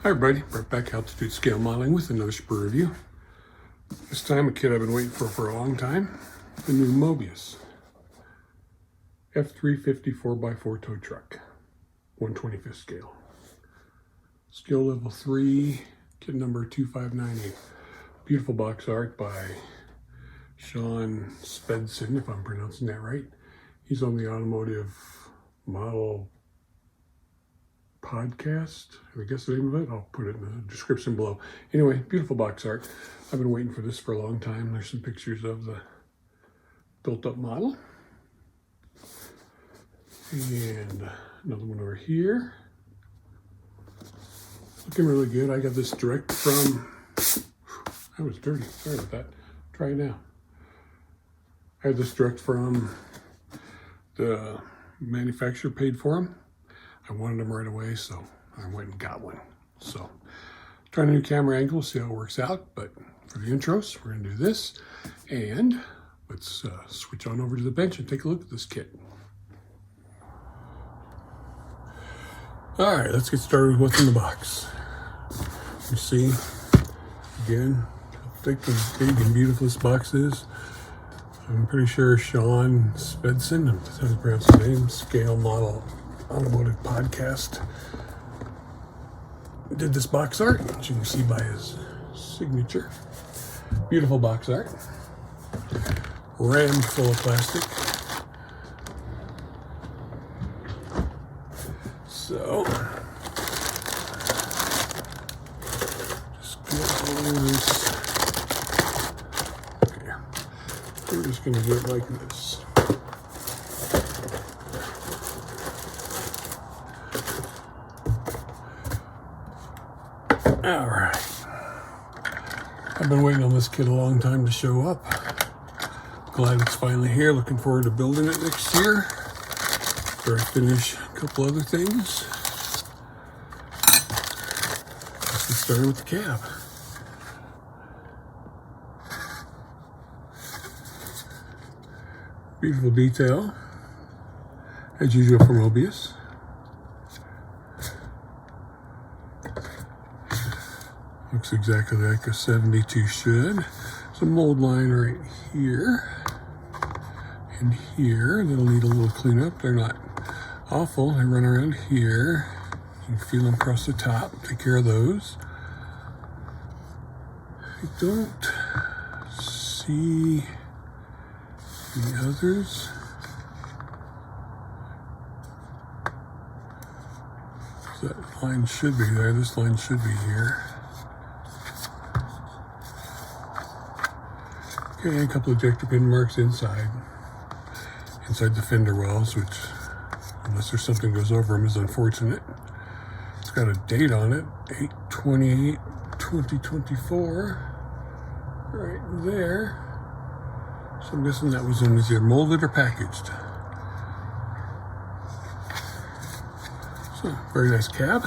Hi everybody, Brett back, altitude scale modeling with another Sprue review. This time a kit I've been waiting for a long time, the new Moebius F-350 4x4 tow truck, 1/25th scale. Scale level 3, kit number 2598. Beautiful box art by Sean Spedson, if I'm pronouncing that right. He's on the Automotive Model Podcast, I guess the name of it. I'll put it in the description below. Anyway, beautiful box art. I've been waiting for this for a long time. There's some pictures of the built up model. And another one over here. Looking really good. I got this direct from, that was dirty, sorry about that. Try it now. I had this direct from the manufacturer, paid for them. I wanted them right away, so I went and got one. So, trying a new camera angle, see how it works out. But for the intros, we're gonna do this. And let's switch on over to the bench and take a look at this kit. All right, let's get started with what's in the box. You see, again, how thick and big and beautiful this box is. I'm pretty sure Sean Spedson, that's how you pronounce his name, Scale Model Automotive Podcast, did this box art, as you can see by his signature. Beautiful box art, rammed full of plastic. So, just get all this. Okay, we're just going to do it like this. All right, I've been waiting on this kit a long time to show up. Glad it's finally here. Looking forward to building it next year after I finish a couple other things. Let's get started with the cab. Beautiful detail, as usual for Moebius. Looks exactly like a 72 should. There's a mold line right here and here that'll need a little cleanup. They're not awful. They run around here. You can feel them across the top. Take care of those. I don't see the others. That line should be there. This line should be here. Okay, a couple of ejector pin marks inside the fender wells, which, unless there's something goes over them, is unfortunate. It's got a date on it, 8/28/2024, right there. So I'm guessing that was when it was either molded or packaged. So, very nice cab.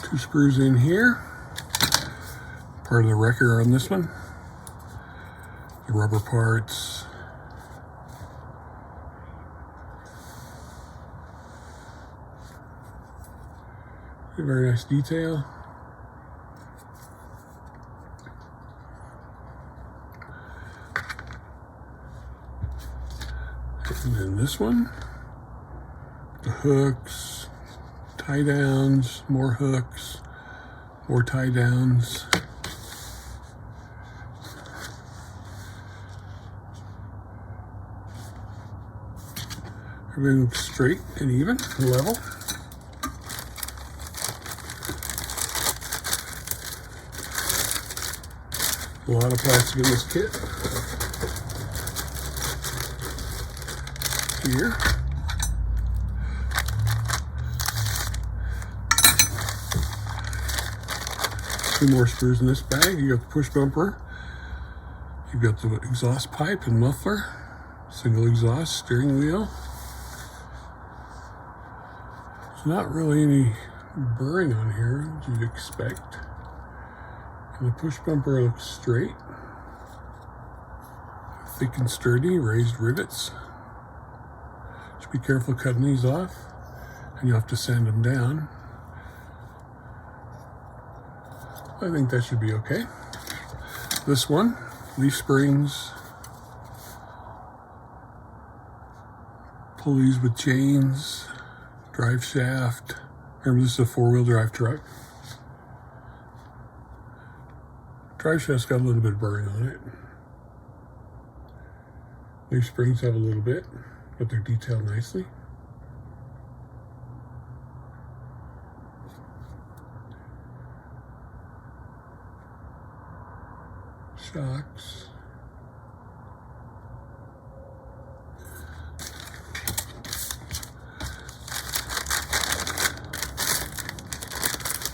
Two screws in here. Part of the wrecker on this one. The rubber parts. Very nice detail. And then this one, the hooks, tie downs, more hooks, more tie downs. Everything looks straight and even and level. A lot of plastic in this kit. Here. Two more screws in this bag. You got the push bumper. You've got the exhaust pipe and muffler. Single exhaust, steering wheel. There's not really any burring on here, as you'd expect. And the push bumper looks straight. Thick and sturdy, raised rivets. Just be careful cutting these off, and you'll have to sand them down. I think that should be okay. This one, leaf springs, pulleys with chains, drive shaft. Remember, this is a 4-wheel drive truck. Drive shaft's got a little bit of burring on it. Leaf springs have a little bit, but they're detailed nicely. Shocks.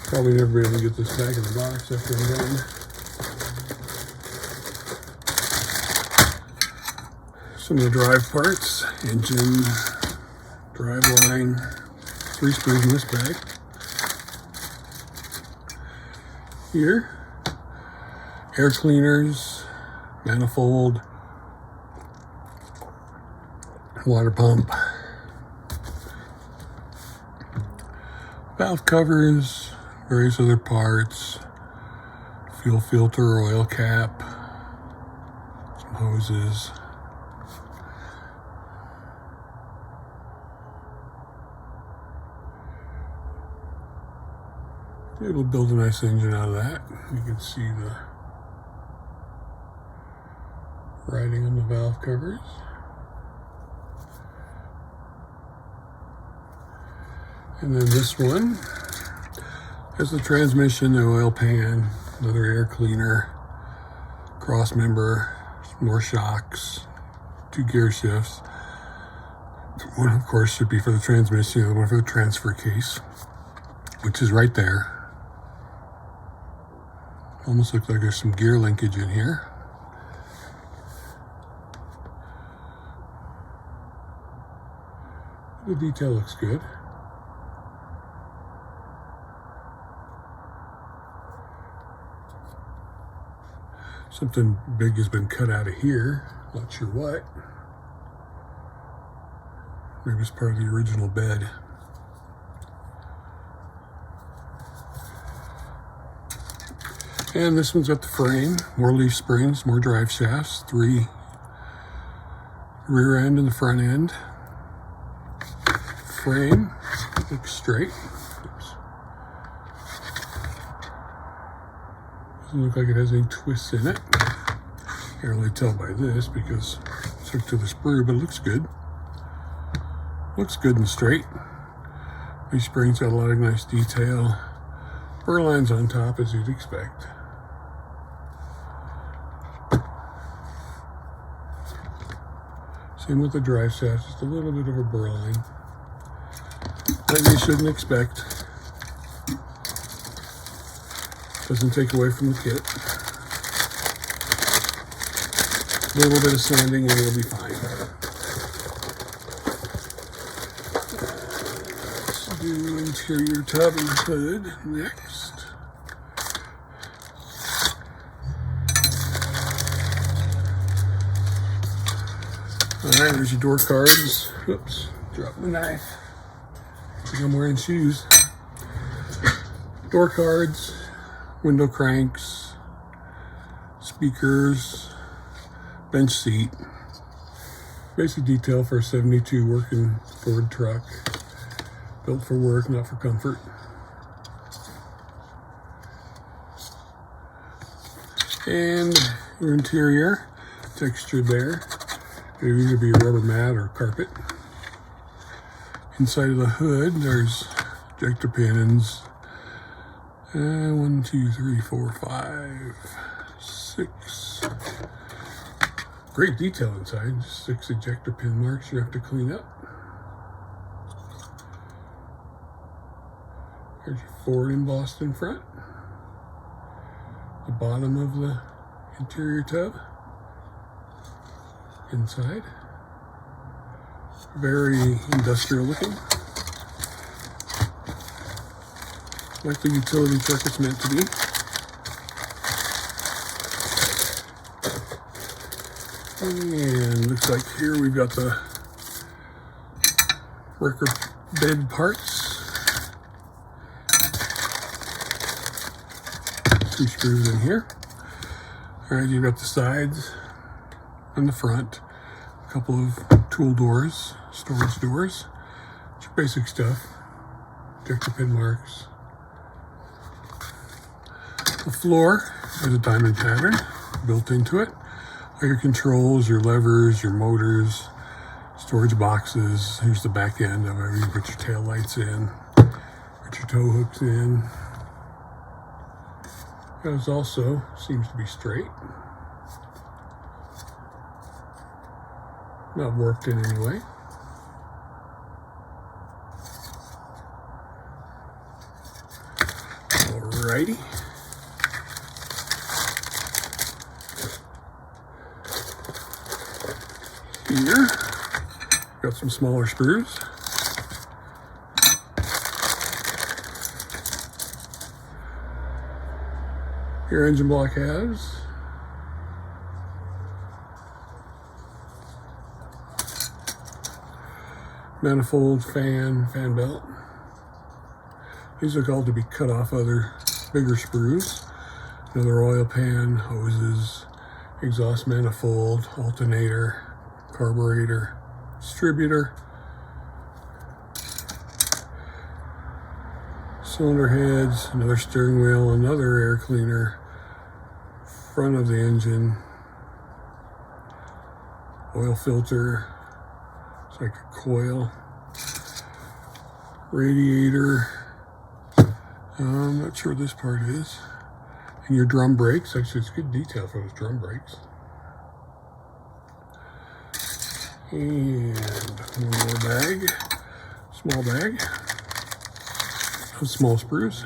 Probably never be able to get this back in the box after I'm done. Some of the drive parts, engine, drive line, 3 screws in this bag. Here, air cleaners, manifold, water pump, valve covers, various other parts, fuel filter, oil cap, some hoses. It'll build a nice engine out of that. You can see the writing on the valve covers. And then this one has the transmission, the oil pan, another air cleaner, cross member, more shocks, 2 gear shifts. One, of course, should be for the transmission, the other one for the transfer case, which is right there. Almost looks like there's some gear linkage in here. The detail looks good. Something big has been cut out of here. Not sure what. Maybe it's part of the original bed. And this one's got the frame, more leaf springs, more drive shafts, 3 rear end and the front end. Frame looks straight. Oops. Doesn't look like it has any twists in it. Can't really tell by this because it's hooked to the sprue, but it looks good. Looks good and straight. These springs got a lot of nice detail. Burr lines on top, as you'd expect. Same with the drive shaft, just a little bit of a burr line. That you shouldn't expect. Doesn't take away from the kit. A little bit of sanding and it'll be fine. Let's do interior tub and hood next. Alright, there's your door cards. Oops, dropped my knife. I think I'm wearing shoes. Door cards, window cranks, speakers, bench seat. Basic detail for a 72 working Ford truck. Built for work, not for comfort. And your interior, textured there. It'll either be a rubber mat or carpet. Inside of the hood, there's ejector pins. 1, 2, 3, 4, 5, 6. Great detail inside. 6 ejector pin marks you have to clean up. There's your Ford embossed in front. The bottom of the interior tub. Inside. Very industrial looking. like the utility truck it's meant to be. And looks like here we've got the wrecker bed parts. 2 screws in here. Alright, you've got the sides and the front. A couple of tool doors, storage doors. It's your basic stuff. Ejector pin marks. The floor has a diamond pattern built into it. All your controls, your levers, your motors, storage boxes. Here's the back end of it. You can put your tail lights in, put your tow hooks in. It also seems to be straight. Not warped in any way. Alrighty. Here, got some smaller sprues. Your engine block has manifold, fan belt. These are called to be cut off other bigger sprues. Another oil pan, hoses, exhaust manifold, alternator, carburetor, distributor, cylinder heads, another steering wheel, another air cleaner, front of the engine, oil filter, it's like a coil, radiator, I'm not sure what this part is, and your drum brakes. Actually, it's good detail for those drum brakes. And one more bag, small bag of small sprues.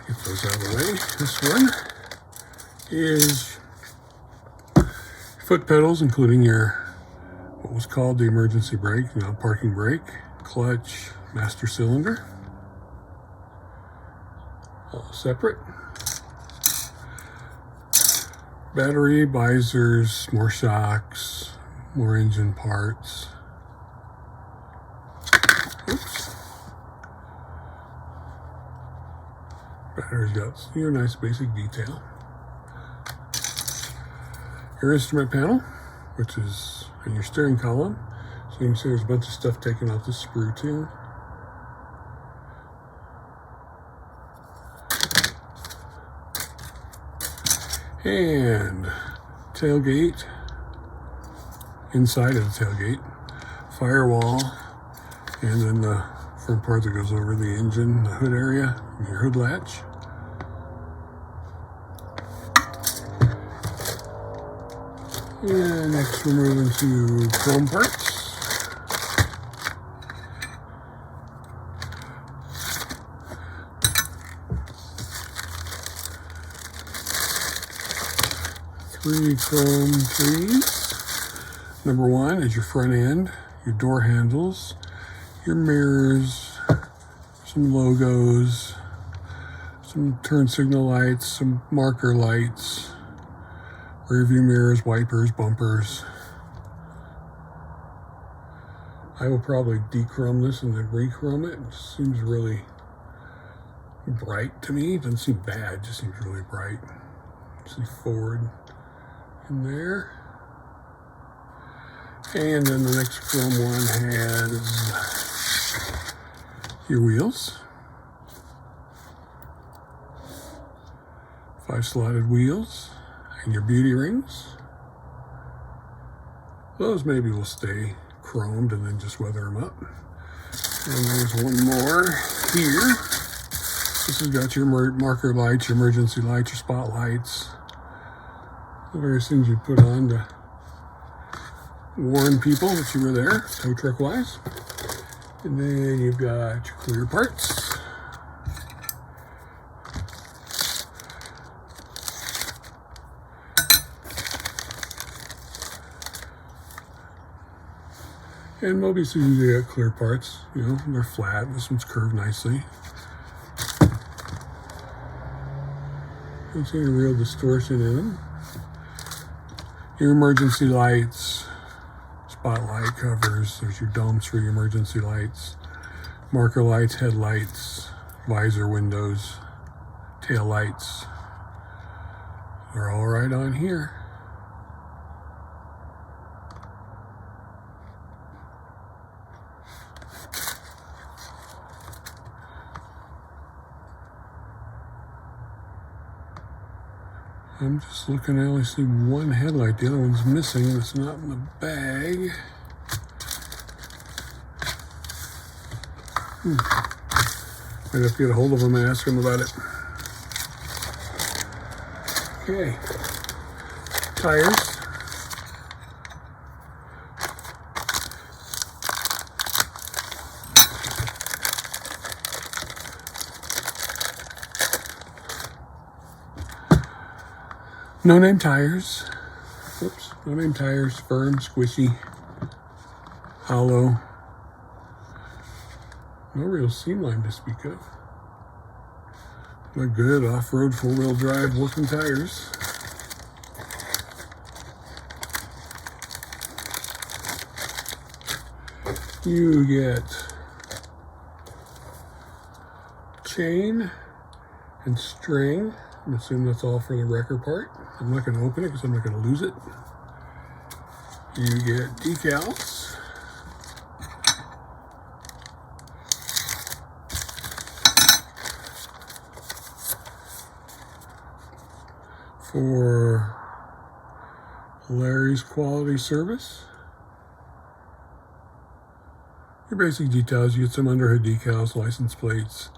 Get those out of the way. This one is foot pedals, including your what was called the emergency brake, now parking brake, clutch, master cylinder, all separate. Battery, visors, more shocks, more engine parts. Oops. Battery's got your nice basic detail. Your instrument panel, which is in your steering column. So you can see there's a bunch of stuff taken off the sprue too. And tailgate, inside of the tailgate, firewall, and then the front part that goes over the engine, the hood area, and your hood latch. And next we're moving to chrome parts. Three chrome trees. Number one is your front end, your door handles, your mirrors, some logos, some turn signal lights, some marker lights, rear view mirrors, wipers, bumpers. I will probably dechrome this and then rechrome it. It seems really bright to me. It doesn't seem bad, it just seems really bright. See forward in there. And then the next chrome one has your wheels. 5 slotted wheels and your beauty rings. Those maybe will stay chromed and then just weather them up. And there's one more here. This has got your marker lights, your emergency lights, your spotlights. The various things you put on to warn people that you were there, tow truck wise. And then you've got your clear parts. And Moebius usually got clear parts, you know, they're flat. This one's curved nicely. Don't see any real distortion in them. Your emergency lights, spotlight covers, there's your domes for your emergency lights, marker lights, headlights, visor windows, tail lights. They're all right on here. I'm just looking, I only see one headlight. The other one's missing. It's not in the bag. Might have to get a hold of him and ask him about it. Okay. Tires. No name tires. Oops. No name tires. Firm, squishy, hollow. No real seam line to speak of. Not good off-road four-wheel drive working tires. You get chain and string. I'm assuming that's all for the wrecker part. I'm not going to open it because I'm not going to lose it. You get decals. For Larry's Quality Service. Your basic details, you get some underhood decals, license plates.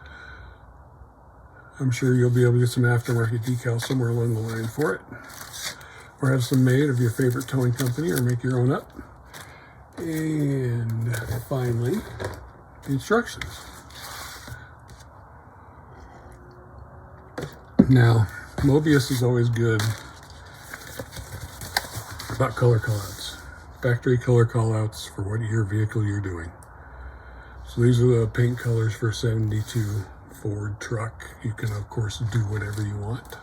I'm sure you'll be able to get some aftermarket decals somewhere along the line for it. Or have some made of your favorite towing company, or make your own up. And finally, the instructions. Now, Moebius is always good about color callouts. Factory color callouts for what your vehicle you're doing. So these are the paint colors for 72 Ford truck. You can of course do whatever you want.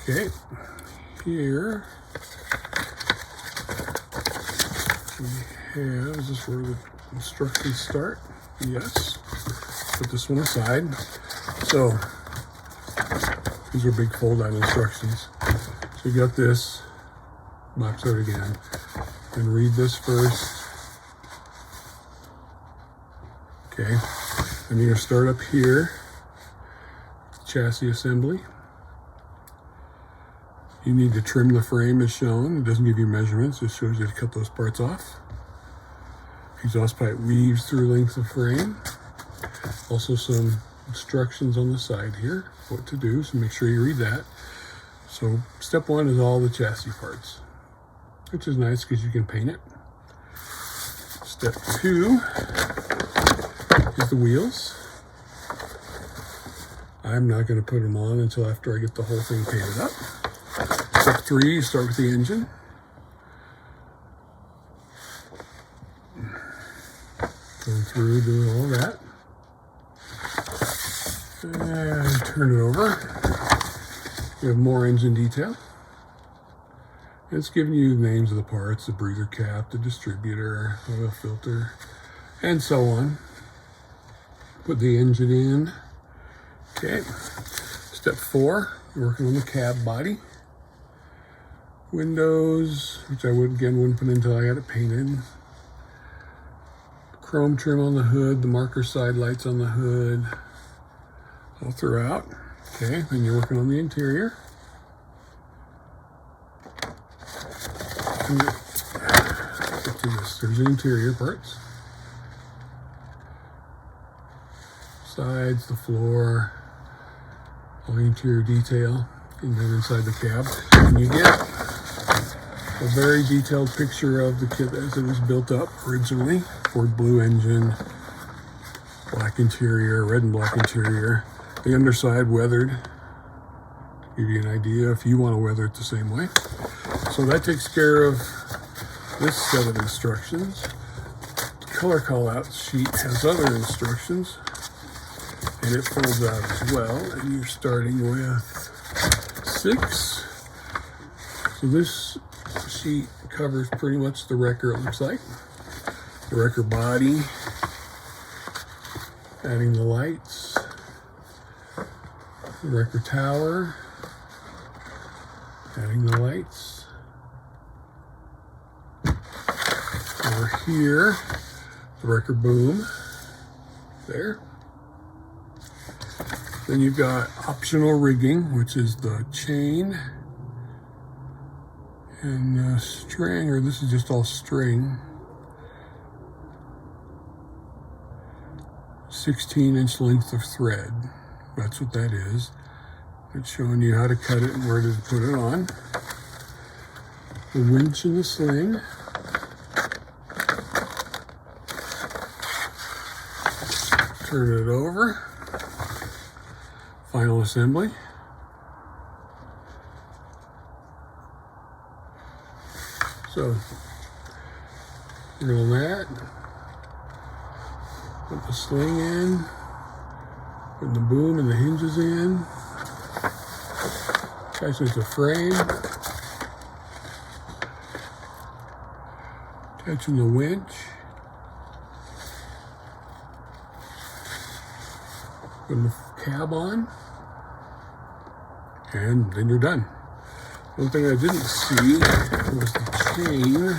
Okay, here we have, is this where the instructions start? Yes. Put this one aside. So these are big fold-out instructions. So you got this, box out again, and read this first. Okay, then you're gonna start up here, chassis assembly. You need to trim the frame as shown. It doesn't give you measurements, it shows you to cut those parts off. Exhaust pipe weaves through length of frame. Also some instructions on the side here, what to do, so make sure you read that. So step one is all the chassis parts, which is nice because you can paint it. Step two is the wheels. I'm not going to put them on until after I get the whole thing painted up. Step three, you start with the engine. Going through, doing all that. And turn it over. You have more engine detail. It's giving you the names of the parts, the breather cap, the distributor, oil filter, and so on. Put the engine in. Okay. Step four, you're working on the cab body. Windows, which I wouldn't put in until I got it painted. Chrome trim on the hood, the marker side lights on the hood, all throughout. Okay, then you're working on the interior. Get to this. There's the interior parts. Sides, the floor, all the interior detail, and then inside the cab. And you get a very detailed picture of the kit as it was built up originally. Ford blue engine, black interior, red and black interior. The underside weathered, to give you an idea if you want to weather it the same way. So that takes care of this set of instructions. The color call-out sheet has other instructions, and it folds out as well, and you're starting with 6. So this sheet covers pretty much the wrecker, it looks like. The wrecker body, adding the lights, the wrecker tower, adding the lights. Over here, the wrecker boom, there. Then you've got optional rigging, which is the chain and the string, or this is just all string. 16-inch length of thread. That's what that is. It's showing you how to cut it and where to put it on. The winch and the sling. Turn it over. Final assembly. So, drill that. Put the sling in. Put the boom and the hinges in. Attach it to frame. Attaching the winch. Putting the cab on. And then you're done. One thing I didn't see was the chain.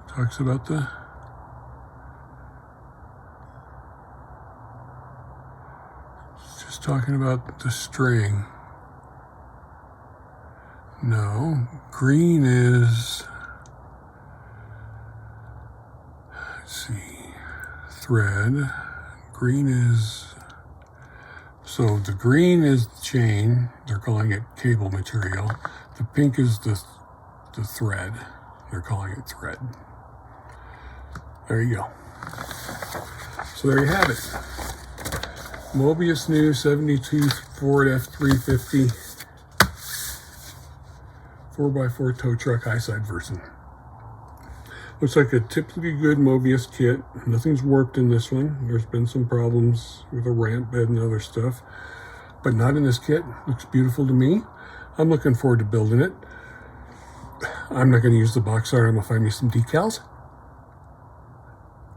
Talks about it's just talking about the string. No, green is, let's see, thread. Green is, so the green is the chain. They're calling it cable material. The pink is the thread. They're calling it thread. There you go. So there you have it. Moebius new 72 Ford F-350 4x4 tow truck high side version. Looks like a typically good Moebius kit. Nothing's warped in this one. There's been some problems with a ramp bed and other stuff, but not in this kit. Looks beautiful to me. I'm looking forward to building it. I'm not going to use the box art. I'm going to find me some decals.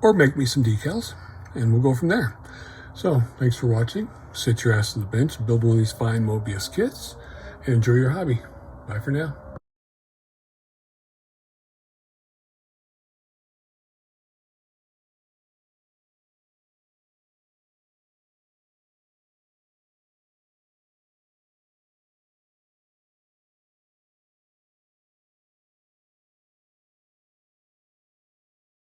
Or make me some decals. And we'll go from there. So, thanks for watching. Sit your ass to the bench, build one of these fine Moebius kits, and enjoy your hobby. Bye for now.